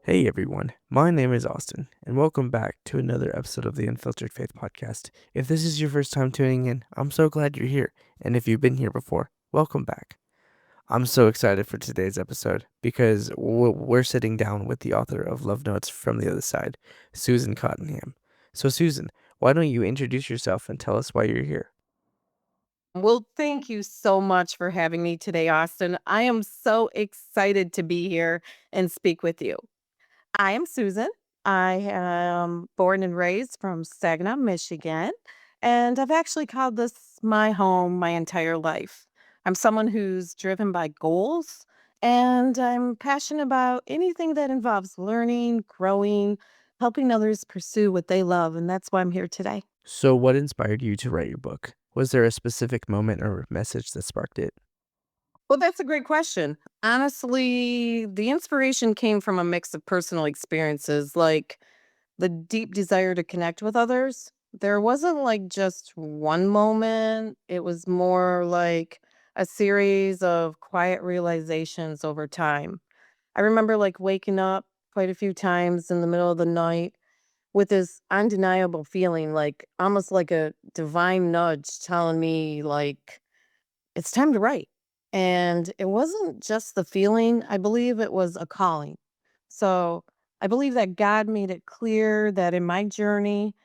Hey everyone, my name is Austin, and welcome back to another episode of the Unfiltered Faith Podcast. If this is your first time tuning in, I'm so glad you're here, and if you've been here before, welcome back. I'm so excited for today's episode because we're sitting down with the author of Love Notes from the Other Side, Susan Cottenham. So Susan, why don't you introduce yourself and tell us why you're here? Well, thank you so much for having me today, Austin. I am so excited to be here and speak with you. I am Susan. I am born and raised from Saginaw, Michigan, and I've actually called this my home my entire life. I'm someone who's driven by goals, and I'm passionate about anything that involves learning, growing, helping others pursue what they love, and that's why I'm here today. So what inspired you to write your book? Was there a specific moment or message that sparked it? Well, that's a great question. Honestly, the inspiration came from a mix of personal experiences, like the deep desire to connect with others. There wasn't like just one moment, it was more like a series of quiet realizations over time. I remember like waking up quite a few times in the middle of the night with this undeniable feeling, like almost like a divine nudge telling me, like, it's time to write. And it wasn't just the feeling, I believe it was a calling. So I believe that God made it clear that in my journey,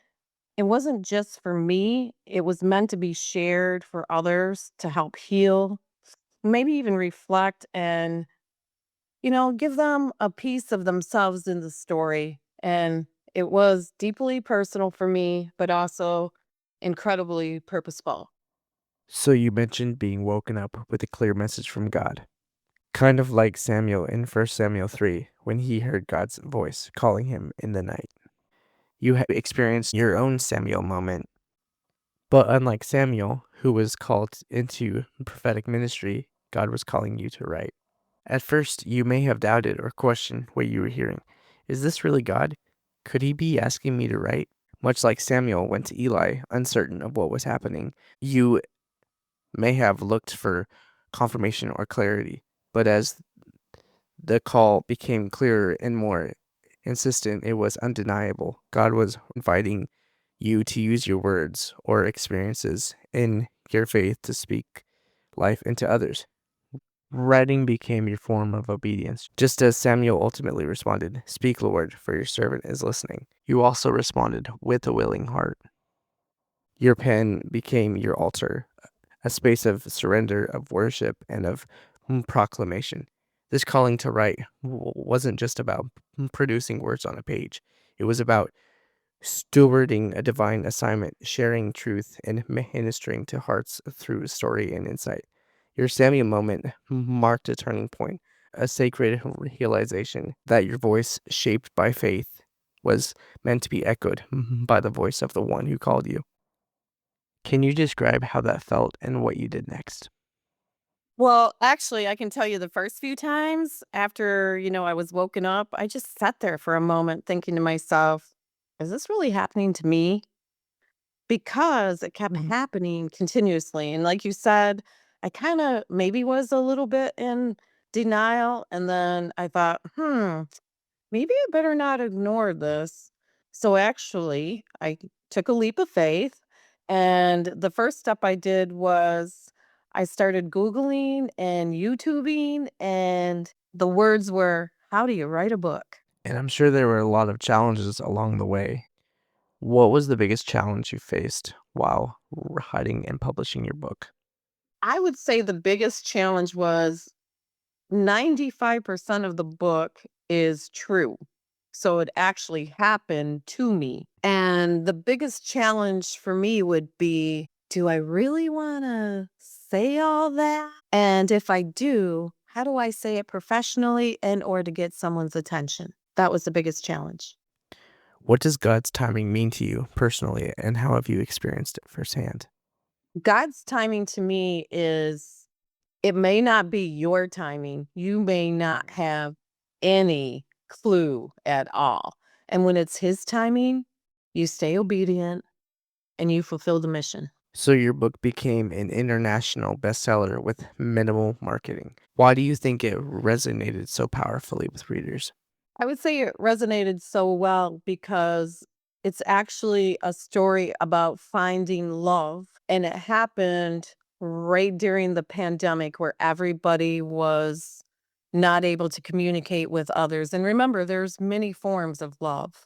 it wasn't just for me, it was meant to be shared for others to help heal, maybe even reflect and, give them a piece of themselves in the story. And it was deeply personal for me, but also incredibly purposeful. So you mentioned being woken up with a clear message from God. Kind of like Samuel in 1 Samuel 3, when he heard God's voice calling him in the night. You have experienced your own Samuel moment, but unlike Samuel, who was called into prophetic ministry, God was calling you to write. At first, you may have doubted or questioned what you were hearing. Is this really God? Could he be asking me to write? Much like Samuel went to Eli, uncertain of what was happening, you may have looked for confirmation or clarity, but as the call became clearer and more insistent. It was undeniable. God was inviting you to use your words or experiences in your faith to speak life into others. Writing became your form of obedience. Just as Samuel ultimately responded, "Speak, Lord, for your servant is listening." You also responded with a willing heart. Your pen became your altar, a space of surrender, of worship, and of proclamation. This calling to write wasn't just about producing words on a page, it was about stewarding a divine assignment, sharing truth, and ministering to hearts through story and insight. Your Samuel moment marked a turning point, a sacred realization that your voice, shaped by faith, was meant to be echoed by the voice of the one who called you. Can you describe how that felt and what you did next? Well, actually, I can tell you the first few times after, I was woken up, I just sat there for a moment thinking to myself, is this really happening to me? Because it kept happening continuously. And like you said, I kind of maybe was a little bit in denial. And then I thought, maybe I better not ignore this. So actually, I took a leap of faith. And the first step I did was I started Googling and YouTubing, and the words were, how do you write a book? And I'm sure there were a lot of challenges along the way. What was the biggest challenge you faced while writing and publishing your book? I would say the biggest challenge was 95% of the book is true. So it actually happened to me. And the biggest challenge for me would be, do I really want to say all that? And if I do, how do I say it professionally and or to get someone's attention? That was the biggest challenge. What does God's timing mean to you personally, and how have you experienced it firsthand? God's timing to me is, it may not be your timing. You may not have any clue at all. And when it's his timing, you stay obedient and you fulfill the mission. So, your book became an international bestseller with minimal marketing. Why do you think it resonated so powerfully with readers? I would say it resonated so well because it's actually a story about finding love. And it happened right during the pandemic where everybody was not able to communicate with others. And remember, there's many forms of love.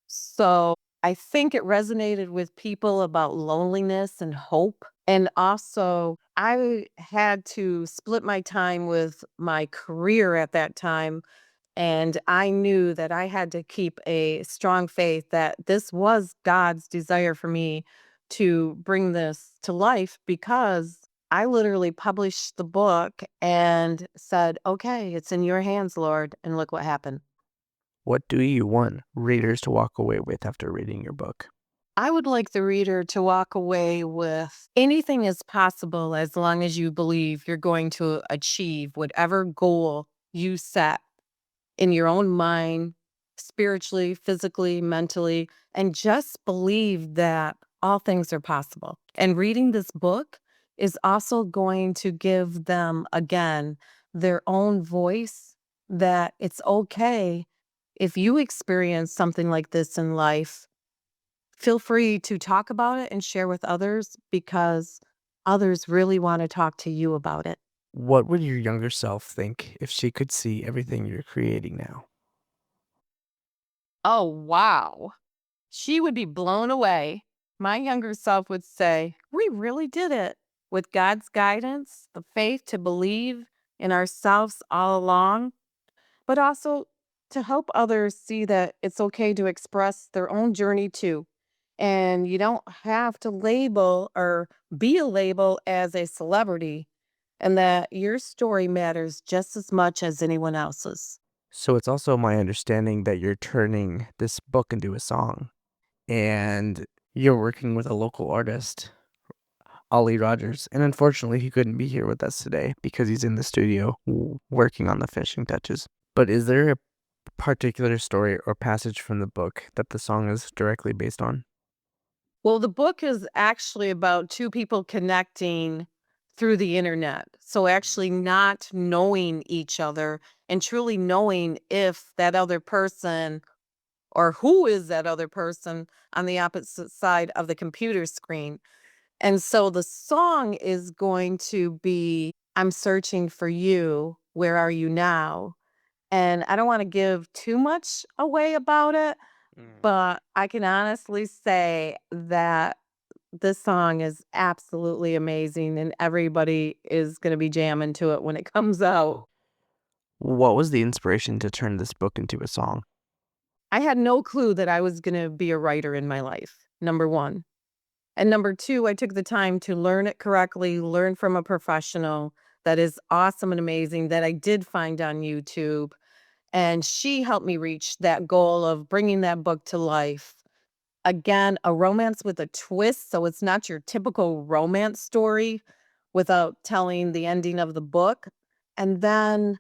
So I think it resonated with people about loneliness and hope. And also, I had to split my time with my career at that time, and I knew that I had to keep a strong faith that this was God's desire for me to bring this to life because I literally published the book and said, okay, it's in your hands, Lord. And look what happened. What do you want readers to walk away with after reading your book? I would like the reader to walk away with anything is possible as long as you believe you're going to achieve whatever goal you set in your own mind, spiritually, physically, mentally, and just believe that all things are possible. And reading this book is also going to give them, again, their own voice that it's okay if you experience something like this in life. Feel free to talk about it and share with others because others really want to talk to you about it. What would your younger self think if she could see everything you're creating now? Oh, wow. She would be blown away. My younger self would say, we really did it. With God's guidance, the faith to believe in ourselves all along, but also to help others see that it's okay to express their own journey too. And you don't have to label or be a label as a celebrity, and that your story matters just as much as anyone else's. So it's also my understanding that you're turning this book into a song and you're working with a local artist, Ollie Rogers. And unfortunately, he couldn't be here with us today because he's in the studio working on the finishing touches. But is there a particular story or passage from the book that the song is directly based on? Well, the book is actually about two people connecting through the internet. So, actually, not knowing each other and truly knowing if that other person or who is that other person on the opposite side of the computer screen. And so, the song is going to be I'm searching for you. Where are you now? And I don't want to give too much away about it, Mm. but I can honestly say that this song is absolutely amazing, and everybody is gonna be jamming to it when it comes out. What was the inspiration to turn this book into a song? I had no clue that I was gonna be a writer in my life, number 1. And number 2, I took the time to learn it correctly, learn from a professional that is awesome and amazing that I did find on YouTube, and she helped me reach that goal of bringing that book to life. Again, a romance with a twist, so it's not your typical romance story without telling the ending of the book. And then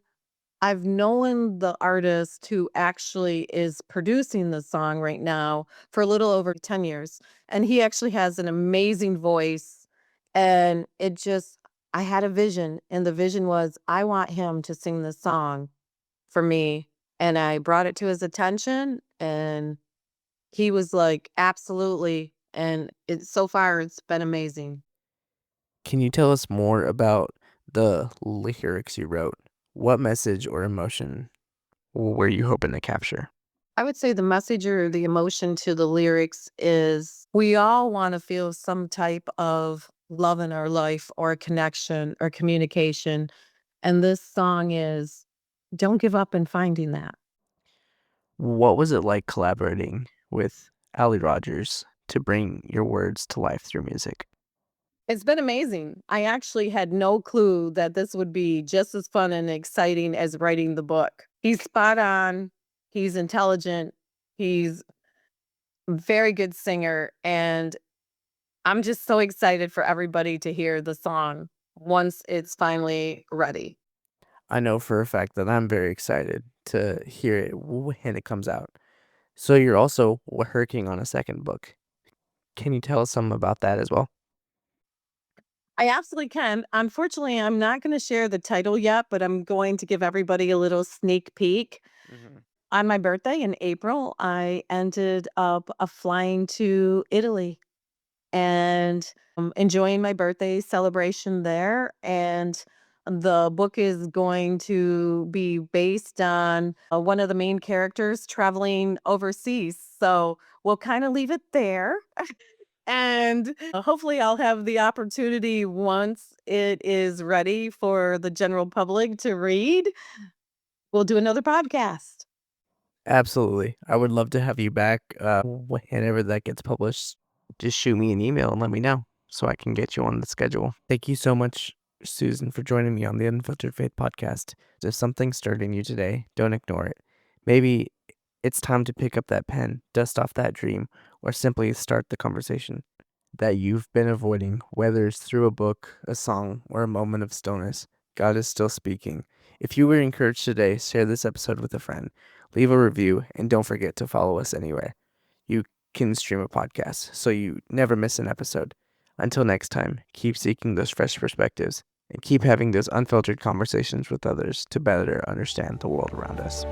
I've known the artist who actually is producing the song right now for a little over 10 years, and he actually has an amazing voice, and it just I had a vision, and the vision was, I want him to sing this song for me, and I brought it to his attention, and he was like, "Absolutely," and so far, it's been amazing. Can you tell us more about the lyrics you wrote? What message or emotion were you hoping to capture? I would say the message or the emotion to the lyrics is we all wanna feel some type of love in our life or a connection or communication, and this song is, "Don't give up in finding that." What was it like collaborating with Ali Rogers to bring your words to life through music? It's been amazing. I actually had no clue that this would be just as fun and exciting as writing the book. He's spot on, he's intelligent, he's a very good singer, and I'm just so excited for everybody to hear the song once it's finally ready. I know for a fact that I'm very excited to hear it when it comes out. So you're also working on a second book. Can you tell us some about that as well? I absolutely can. Unfortunately, I'm not gonna share the title yet, but I'm going to give everybody a little sneak peek. Mhm. On my birthday in April, I ended up flying to Italy and enjoying my birthday celebration there. And the book is going to be based on one of the main characters traveling overseas. So we'll kind of leave it there. And hopefully, I'll have the opportunity once it is ready for the general public to read. We'll do another podcast. Absolutely. I would love to have you back whenever that gets published. Just shoot me an email and let me know so I can get you on the schedule. Thank you so much, Susan, for joining me on the Unfiltered Faith Podcast. If something stirred in you today, don't ignore it. Maybe it's time to pick up that pen, dust off that dream, or simply start the conversation that you've been avoiding, whether it's through a book, a song, or a moment of stillness. God is still speaking. If you were encouraged today, share this episode with a friend, leave a review, and don't forget to follow us anywhere you can stream a podcast so you never miss an episode. Until next time, keep seeking those fresh perspectives and keep having those unfiltered conversations with others to better understand the world around us.